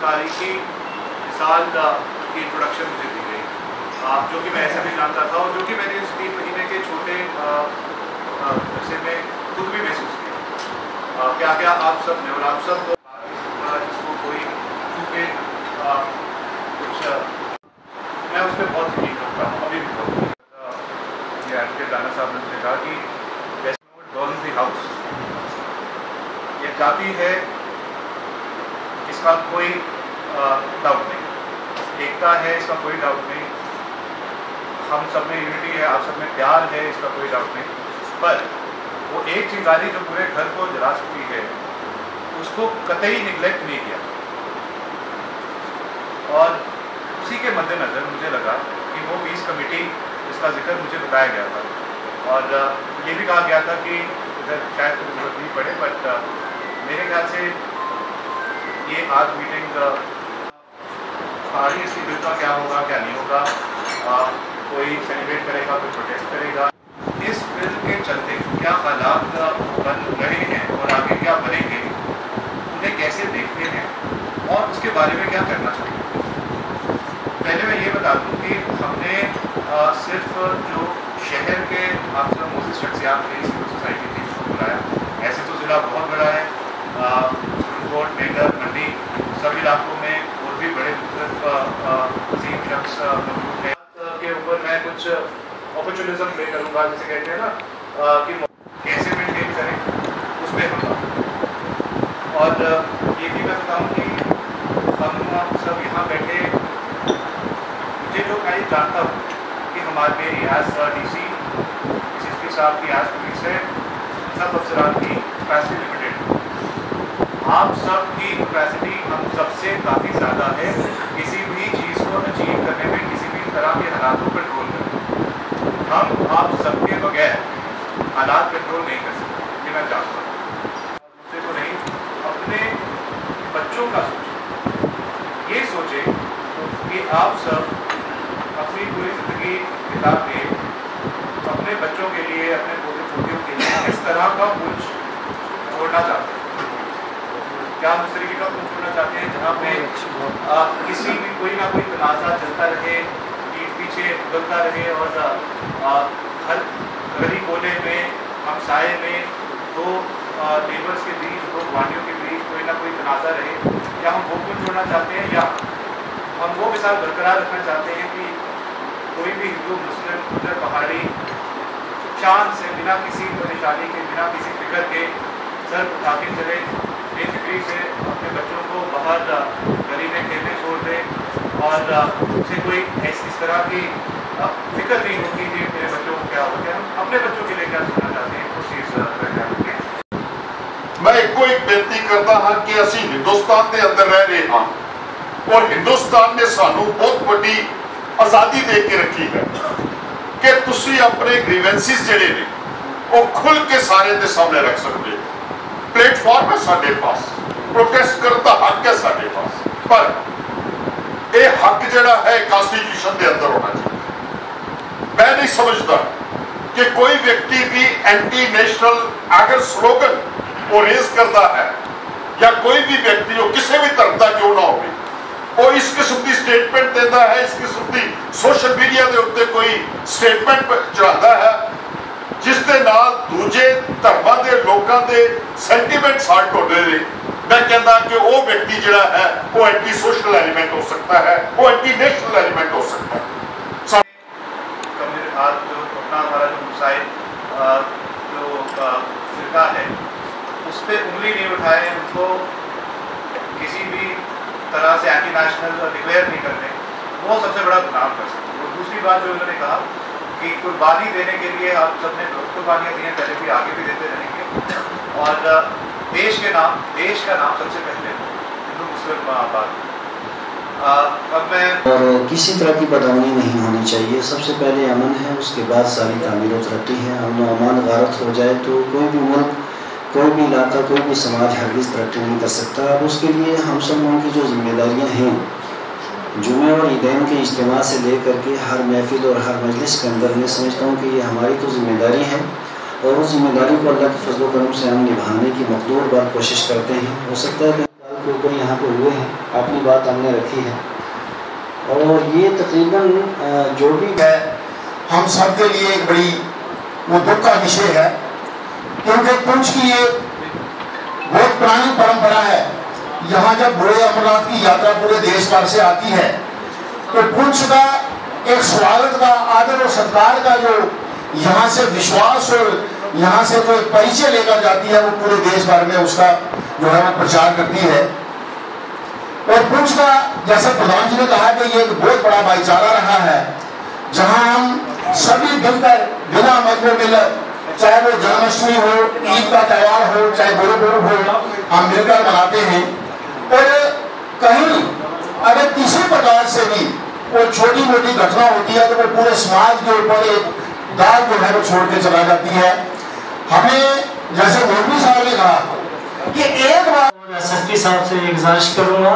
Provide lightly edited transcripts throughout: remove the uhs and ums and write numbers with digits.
तारीखी मिसाल की इंट्रोडक्शन मुझे दी गई, जो कि मैं ऐसे भी जानता था और जो कि मैंने इस 3 महीने के छोटे अरसे में खुद भी महसूस किया। क्या क्या आप सब ने, और आप सब जिसको कोई चूँकि कुछ मैं उस पर बहुत यकीन करता हूँ, अभी भी बहुत ये एडवोकेट राना साहब ने मुझे कहा कि बर्न्स द हाउस, ये जाती है, इसका कोई डाउट नहीं, एकता है, इसका कोई डाउट नहीं, हम सब में यूनिटी है, आप सब में प्यार है, इसका कोई डाउट नहीं, पर वो एक चिंगारी जो पूरे घर को जला सकती है उसको कतई निगलेक्ट नहीं किया। और उसी के मद्देनज़र मुझे लगा कि वो पीस कमेटी जिसका जिक्र मुझे बताया गया था, और ये भी कहा गया था कि इधर शायद कोई जरूरत नहीं पड़े, बट मेरे ख्याल से ये आज मीटिंग पहाड़ी इसकी बिल का क्या होगा क्या नहीं होगा, कोई सेलिब्रेट करेगा, कोई प्रोटेस्ट करेगा, इस बिल के चलते क्या हालात बन रहे हैं और आगे क्या बनेंगे, उन्हें कैसे देखते हैं और उसके बारे में क्या करना चाहिए। पहले मैं ये बता दूं कि हमने सिर्फ जो शहर के आप सब मोजिस शख्सियात थे सिविल सोसाइटी थी उसको बुलाया, ऐसे तो ज़िला बहुत बड़ा है, कोट, मेंढर, मंडी, सभी इलाकों में और भी बड़े वसीम शख्स मौजूद हैं के ऊपर मैं कुछ अपॉर्चुनिज्म पे करूँगा, जैसे कहते हैं ना कि कैसे मेंटेन करें उस पर हम, और ये भी मैं बताऊँ कि हम सब यहाँ बैठे, मुझे जो मैं जानता हूँ कि हमारे रियाज DC SSP साहब की आज पुलिस है, सब अफसरान की कैपेसिटी लिमिटेड, आप सब की कैपेसिटी हम सबसे काफ़ी ज़्यादा है किसी भी चीज़ को अचीव करने में, किसी भी तरह के हालात को कंट्रोल करने। हम आप सबके बगैर हालात कंट्रोल नहीं कर सकते, ये मैं जानता हूँ। दूसरे को नहीं, अपने बच्चों का सोचें, ये सोचें कि आप सब अपनी पूरी ज़िंदगी बिता के अपने बच्चों के लिए, अपने पोते पोतियों के लिए इस तरह का कुछ छोड़ना चाहते हैं। क्या हम इस तरीके का कुछ छोड़ना चाहते हैं जहाँ पे किसी भी कोई ना कोई तनाज़ा चलता रहे, पीठ पीछे उगलता रहे, और हर गली कोने में, हमसाए में, दो नेबर्स के बीच, दो गुआंढियों के बीच कोई ना कोई तनाज़ा रहे? क्या हम वो कुछ छोड़ना चाहते हैं, या हम वो मिसाल बरकरार रखना चाहते हैं कि कोई भी हिंदू, मुस्लिम, गुर्जर, पहाड़ी शान से, बिना किसी परेशानी के, बिना किसी फिक्र के सर उठा के चले, बेफिक्री से अपने बच्चों को बाहर गली में खेलने छोड़ दें, और उसे कोई इस तरह की फिक्र नहीं होती कि मेरे बच्चों को क्या हो गया। हम अपने बच्चों के लिए क्या सोचना चाहते हैं उस चीज़ पर। मैं एक बेनती करता हाँ कि असी हिंदुस्तान के अंदर रह रहे हाँ, और हिंदुस्तान ने सानू बहुत बड़ी आज़ादी दे के रखी है कि तुसी अपने ग्रीवेंसिस जिहड़े ने वो खुल के सारे के सामने रख सकते हो। प्लेटफॉर्म है साडे पास, प्रोटेस्ट करने का हक है साडे पास, पर यह हक जिहड़ा है कॉन्स्टिट्यूशन के अंदर होना चाहिए। मैं नहीं समझता कि कोई व्यक्ति भी एंटी नेशनल अगर स्लोगन वो रेज करता है, या कोई भी व्यक्ति हो किसी भी धर्म का क्यों ना हो, वो इस किस्म की स्टेटमेंट देता है, इस किस्म की सोशल मीडिया के उत्ते कोई स्टेटमेंट चढ़ाता है जिसके नाल दूजे धर्मां के लोगों के सेंटीमेंट साथ टोले ने, मैं कहता कि वो व्यक्ति जिहड़ा है वो एंटी सोशल एलिमेंट हो सकता है, वो एंटी नेशनल एलिमेंट हो सकता है। आज जो अपना हमारा जो मुसाइल जो फिरका है उस पर उंगली नहीं उठाए, उनको किसी भी तरह से एंटी नेशनल डिक्लेयर नहीं करते, वो सबसे बड़ा गुनाह कर सकते हैं। और दूसरी बात जो उन्होंने कहा कि कुर्बानी देने के लिए आप सबने बहुत कुर्बानियाँ दी हैं, पहले भी आगे भी देते रहेंगे, और देश का नाम सबसे पहले, हिंदू मुस्लिम बात। अब मैं और किसी तरह की बदअमनी नहीं होनी चाहिए। सबसे पहले अमन है, उसके बाद सारी तामीर और तरक्की है। अमन अमान गारत हो जाए तो कोई भी मुल्क, कोई भी इलाका, कोई भी समाज हरगिज़ तरक्की नहीं कर सकता। अब उसके लिए हम सब लोगों की जो जिम्मेदारियाँ हैं, जुमे और ईदैन के इज्तिमा से लेकर के हर महफिल और हर मजलिस के अंदर मैं समझता हूँ कि ये हमारी तो जिम्मेदारी है, और उस जिम्मेदारी को अल्लाह के फजल करम से हम निभाने की मकदूर बार कोशिश करते हैं। हो सकता है कि कोई यहाँ पे हुए हैं, अपनी बात हमने रखी है। और ये तकरीबन जो भी है हम सब के लिए एक बड़ी वो दुख का विषय है, क्योंकि पुंछ की ये बहुत पुरानी परंपरा है। यहाँ जब बूढ़े अमरनाथ की यात्रा पूरे देश भर से आती है तो पुंछ का एक स्वागत का, आदर और सत्कार का जो यहाँ से विश्वास और यहाँ से जो परिचय लेकर जाती है, वो पूरे देश भर में उसका जो है वो प्रचार करती है। और पुंछ का, जैसा प्रधान जी ने कहा कि ये एक बहुत बड़ा भाईचारा रहा है, जहाँ हम सभी मिलकर बिना मतलब मिलत, चाहे वो जन्माष्टमी हो, ईद का त्यौहार हो, चाहे गुरुपुरब हो, हम मिलकर मनाते हैं। और कहीं अगर किसी प्रकार से भी वो छोटी मोटी घटना होती है तो वो पूरे समाज के ऊपर एक दाग जो है वो छोड़ के चला जाती है। हमें जैसे मोदी साहब ने कहा कि एक बार एसएसपी साहब से ये गुजारिश करूंगा,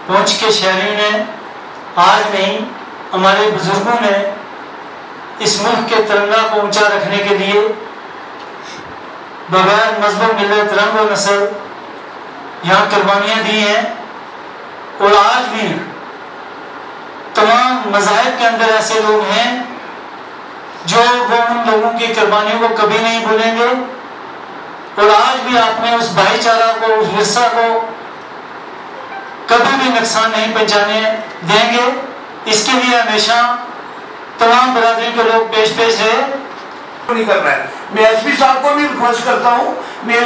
पुंछ के शहरियों ने आज नहीं, हमारे बुजुर्गों ने इस मुल्क के तिरंगा को ऊंचा रखने के लिए बगैर मजहब, मिल्लत, रंग और नस्ल यहाँ कुर्बानियां दी हैं। और आज भी तमाम मज़ाहिब के अंदर ऐसे लोग हैं जो वो उन लोगों की कुर्बानियों को कभी नहीं भूलेंगे। और आज भी आपने उस भाईचारा को, उस विरसा को कभी भी नुकसान नहीं पहुंचाने देंगे। इसके लिए हमेशा तमाम बरादरी के लोग पेश रहे। नहीं कर रहा है। मैं एसपी साहब को भी रिक्वेस्ट करता हूँ, मैं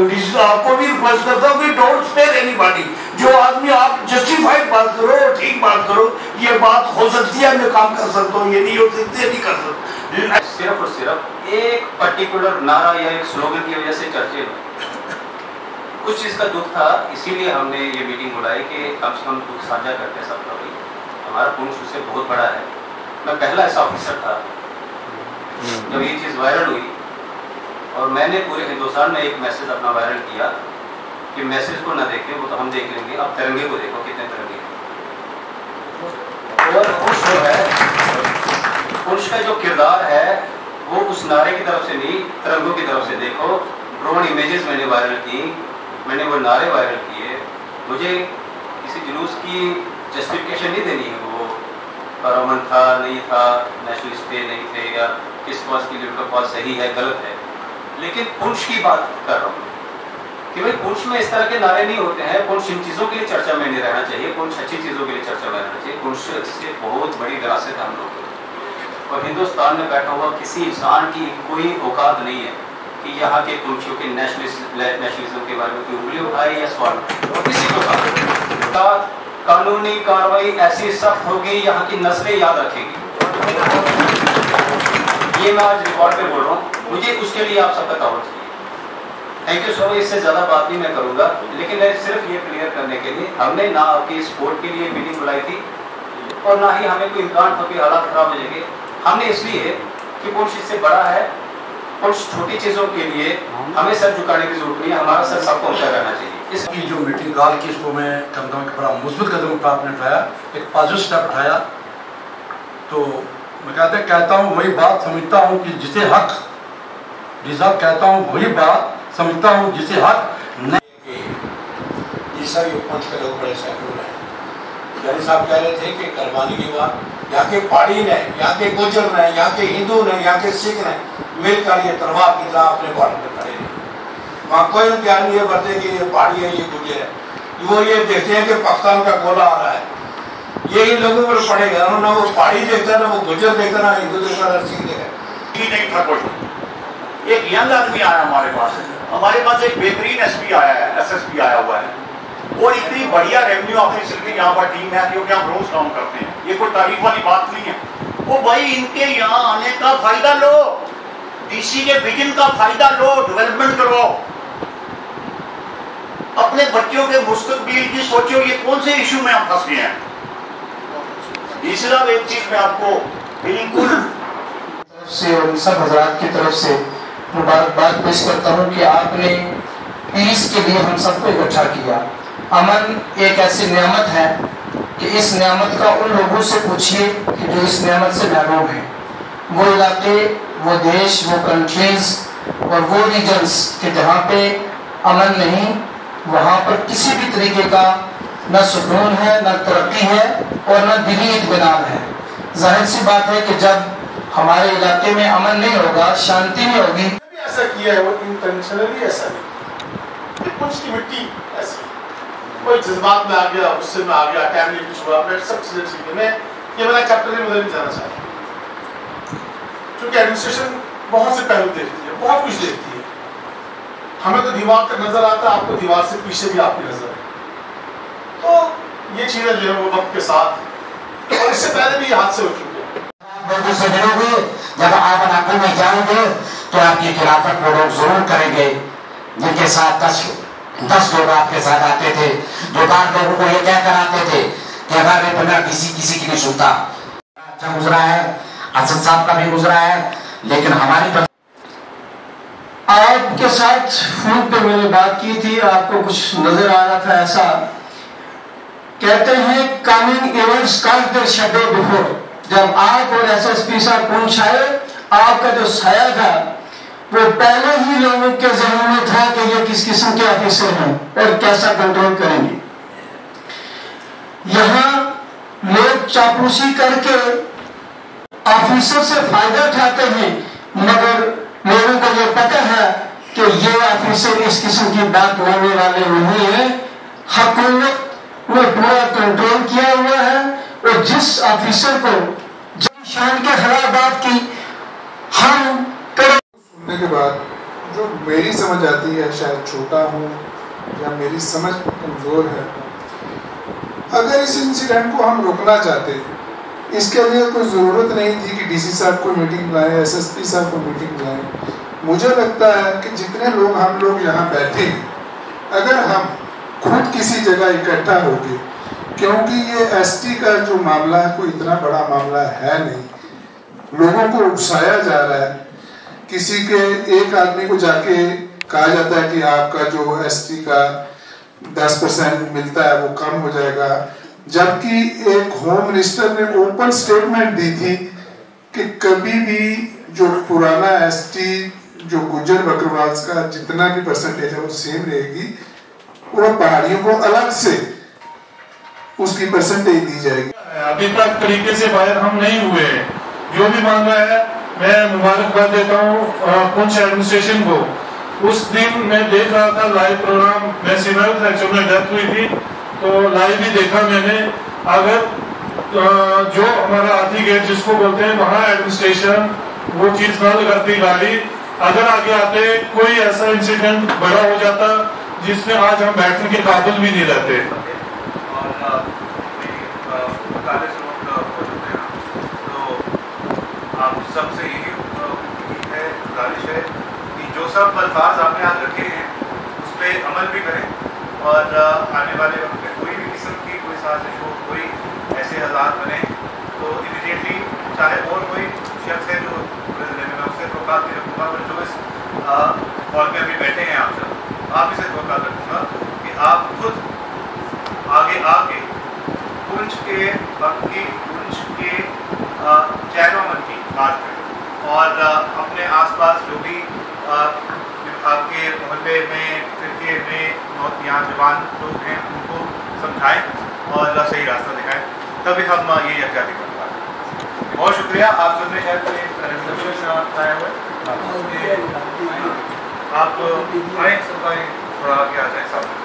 डीसी साहब को भी रिक्वेस्ट करता हूँ कि डोंट स्पेयर एनीबॉडी। जो आदमी आप जस्टिफाइड बात करो, ठीक बात करो, ये बात हो सकती है, मैं काम कर सकता हूँ, ये नहीं हो सकती है, नहीं कर सकता। सिर्फ और सिर्फ एक पर्टिकुलर नारा या एक स्लोगन की वजह से चर्चे में कुछ चीज़ का दुख था, इसीलिए हमने ये मीटिंग बुलाई कि कम से कम दुख साझा करते हैं सबका। भाई हमारा पुंछ उससे बहुत बड़ा है। मैं पहला ऐसा ऑफिसर था जब ये चीज़ वायरल हुई, और मैंने पूरे हिंदुस्तान में एक मैसेज अपना वायरल किया कि मैसेज को ना देखें, वो तो हम देख लेंगे, अब तिरंगे को देखो कितने तिरंगे हैं। और पुंछ जो है, पुंछ का जो किरदार है वो उस नारे की तरफ से नहीं, तिरंगों की तरफ से देखो। ड्रोन इमेजेस मैंने वायरल की, मैंने वो नारे वायरल किए। मुझे किसी जुलूस की जस्टिफिकेशन नहीं देनी है, वो परमन था नहीं था, नेशनलिस्ट थे नहीं थे, या किस कॉज के लिए उनका कॉज सही है गलत है, लेकिन पुंछ की बात कर रहा हूँ कि भाई पुंछ में इस तरह के नारे नहीं होते हैं। पुंछ इन चीज़ों के लिए चर्चा में नहीं रहना चाहिए, पुंछ अच्छी चीज़ों के लिए चर्चा में रहना चाहिए। पुंछ से बहुत बड़ी विरासत है हम लोग को, और हिंदुस्तान में बैठा हुआ किसी इंसान की कोई औकात नहीं है कि यहाँ के पुंछियों के नेशनलिज्म के बारे में कोई उंगली उठाए या सवाल। और किसी को कानूनी कार्रवाई ऐसी सख्त होगी, यहाँ की नस्लें याद रखेगी। ये मैं आज रिकॉर्ड पे बोल रहा हूँ, मुझे उसके लिए आप सबका दावत चाहिए। Thank you so much. इससे ज़्यादा बात नहीं मैं करूँगा, लेकिन मैं सिर्फ ये क्लियर करने के लिए, हमने ना आपकी सपोर्ट के लिए मीटिंग बुलाई थी और ना ही हमें कोई इम्कान था कि हालात खराब हो जाएंगे। हमने इसलिए कि पुंछ इससे बड़ा है, पुंछ छोटी चीज़ों के लिए हमें सर झुकाने की जरूरत नहीं है, हमारा सर सबको ऊंचा रहना चाहिए। इसकी जो मीटिंग कॉल की, इसको मैं कहता हूँ कि बड़ा मुस्बित कदम आपने उठाया, एक पॉजिटिव स्टेप उठाया। तो मैं कहता हूँ वही बात समझता हूँ कि जिसे हक डिजर्व, कहता हूँ वही बात समझता हूँ जिसे हक नहीं। ये सर ये पुंछ के लोग बड़े सैकड़ों हैं। जैसे साहब कह रहे थे कि कुर्बानी के बाद यहाँ के पहाड़ी ने, यहाँ के गुजर ने, यहाँ के हिंदू ने, यहाँ के सिख ने मिलकर ये तलवार की तरह अपने बॉर्डर पर खड़े हैं। वहाँ कोई इम्तिहान नहीं करते कि ये पहाड़ी है, ये गुजर है। वो ये देखते हैं कि पाकिस्तान का गोला आ रहा है, ये इन लोगों पर पड़ेगा। ना वो पहाड़ी देखता, ना वो गुजर देखता, ना हिंदू देखता, ना सिख देखता। नहीं था कुछ। एक यंग आदमी आया हमारे पास एक बेहतरीन एसपी आया है, एसएसपी आया हुआ है, और इतनी बढ़िया रेवेन्यू ऑफिसर की यहाँ पर टीम है क्योंकि हम रोज काम करते हैं। ये कोई तारीफ वाली बात नहीं है। वो भाई इनके यहाँ आने का फायदा लो, डीसी के विजन का फायदा लो, डेवलपमेंट करो, अपने बच्चों के मुस्तकबिल की सोचो। ये कौन से इशू में हम फंस गए हैं? डीसी साहब एक चीज में आपको बिल्कुल तरफ से और सब हजरात की तरफ से मुबारकबाद पेश करता हूँ कि आपने पीस के लिए हम सबको इकट्ठा किया। अमन एक ऐसी नेमत है कि इस नेमत का उन लोगों से पूछिए कि जो इस नेमत से महरूम हैं। वो इलाके, वो देश, वो कंट्रीज और वो रीजन्स के जहाँ पे अमन नहीं, वहाँ पर किसी भी तरीके का न सुकून है, न तरक्की है और न दिली इत्मीनान है। जाहिर सी बात है कि जब हमारे इलाके में अमन नहीं होगा, शांति नहीं होगी। ऐसा किया है वो इंटेंशनली ऐसा नहीं, कुछ की मिट्टी ऐसी कोई जज्बात में आ गया, उससे में आ गया, टाइम नहीं कुछ हुआ, मैं सब चीजें ठीक है। मैं ये वाला चैप्टर में नहीं जाना चाहता क्योंकि एडमिनिस्ट्रेशन बहुत से पहलू देखती है, बहुत कुछ देखती है। हमें तो दीवार तक नजर आता है, आपको दीवार से पीछे भी आपकी नजर है। तो ये चीजें जो है वो वक्त के साथ और इससे पहले भी ये हादसे हो चुके हैं। से मिलोगे, जब आप इलाकों में जाओगे तो आपकी खिलाफत को लोग जरूर करेंगे, जिनके साथ 10 लोग आपके साथ आते थे, जो बार लोगों को ये कह कर आते थे कि अगर ये पंद्रह किसी की नहीं सुनता। अच्छा गुजरा है, असद साहब का भी गुजरा है, लेकिन हमारी आपके साथ फोन पे मैंने बात की थी, आपको कुछ नजर आ रहा था ऐसा। कहते हैं coming events come their shadow before. जब आप और एसएसपी साहब पहुंच आए, आपका जो साया था वो पहले ही लोगों के जहन में था कि ये किस किस्म के ऑफिसर हैं और कैसा कंट्रोल करेंगे। यहाँ लोग चापलूसी करके ऑफिसर से फायदा उठाते हैं, मगर लोगों को ये पता है कि ये ऑफिसर इस किस्म की बात मानने वाले नहीं है। हुकूमत ने पूरा कंट्रोल किया हुआ है और जिस ऑफिसर को शान के खिलाफ बात की हम सुनने के बाद जो मेरी समझ आती है, शायद छोटा हूँ या मेरी समझ कमजोर है, अगर इस इंसिडेंट को हम रोकना चाहते, इसके लिए कोई ज़रूरत नहीं थी कि डीसी साहब को मीटिंग बुलाएं, एसएसपी साहब को मीटिंग बुलाएं। मुझे लगता है कि जितने लोग हम लोग यहाँ बैठे हैं, अगर हम खुद किसी जगह इकट्ठा हो गए, क्योंकि ये एसटी का जो मामला है कोई इतना बड़ा मामला है नहीं, लोगों को उकसाया जा रहा है। किसी के एक आदमी को जाके कहा जाता है कि आपका जो एसटी का 10% मिलता है वो कम हो जाएगा, जबकि एक होम मिनिस्टर ने ओपन स्टेटमेंट दी थी कि कभी भी जो पुराना एसटी जो गुज्जर बकरवाल का जितना भी परसेंटेज है वो सेम रहेगी, और पहाड़ियों को अलग से उसकी परसेंटेज दी जाएगी। अभी तक तरीके से बाहर हम नहीं हुए। जो भी मांगा है मैं मुबारकबाद देता हूँ पुंछ एडमिनिस्ट्रेशन को। उस दिन मैं देख रहा था लाइव प्रोग्राम, मैं सिमर था, एक्चुअली में डेथ हुई थी तो लाइव ही देखा मैंने। अगर जो हमारा आती गेट जिसको बोलते हैं वहाँ एडमिनिस्ट्रेशन वो चीज न लगाती गाड़ी, अगर आगे आते कोई ऐसा इंसिडेंट बड़ा हो जाता जिसमें आज हम बैठने के काबिल भी नहीं रहते। आप सबसे यही है, गुजारिश है कि जो सब अल्फाज आपने आज रखे हैं उस पर अमल भी करें और आने वाले वक्त में कोई भी किस्म की कोई साजिश हो, कोई ऐसे हालात बने तो इमीडिएटली चाहे और कोई शख्स है जो पूरे ज़िले में, मैं उससे धोखा नहीं रखूँगा, और जो इस हॉल में अभी बैठे हैं आप सब, आप इसे धोखा रखूँगा कि आप खुद आगे आके पुंछ के वक्त की, पुंछ के चैन अमन की बात करें और अपने आसपास जो भी आपके मोहल्ले में, फिरके में यहाँ जवान लोग हैं उनको समझाएं और सही रास्ता दिखाएं, तभी हम ये एहतियाती कर पाएँ। बहुत शुक्रिया। आप सबने शायद आए हुए आप आए सब थोड़ा आगे आ जाए सामने।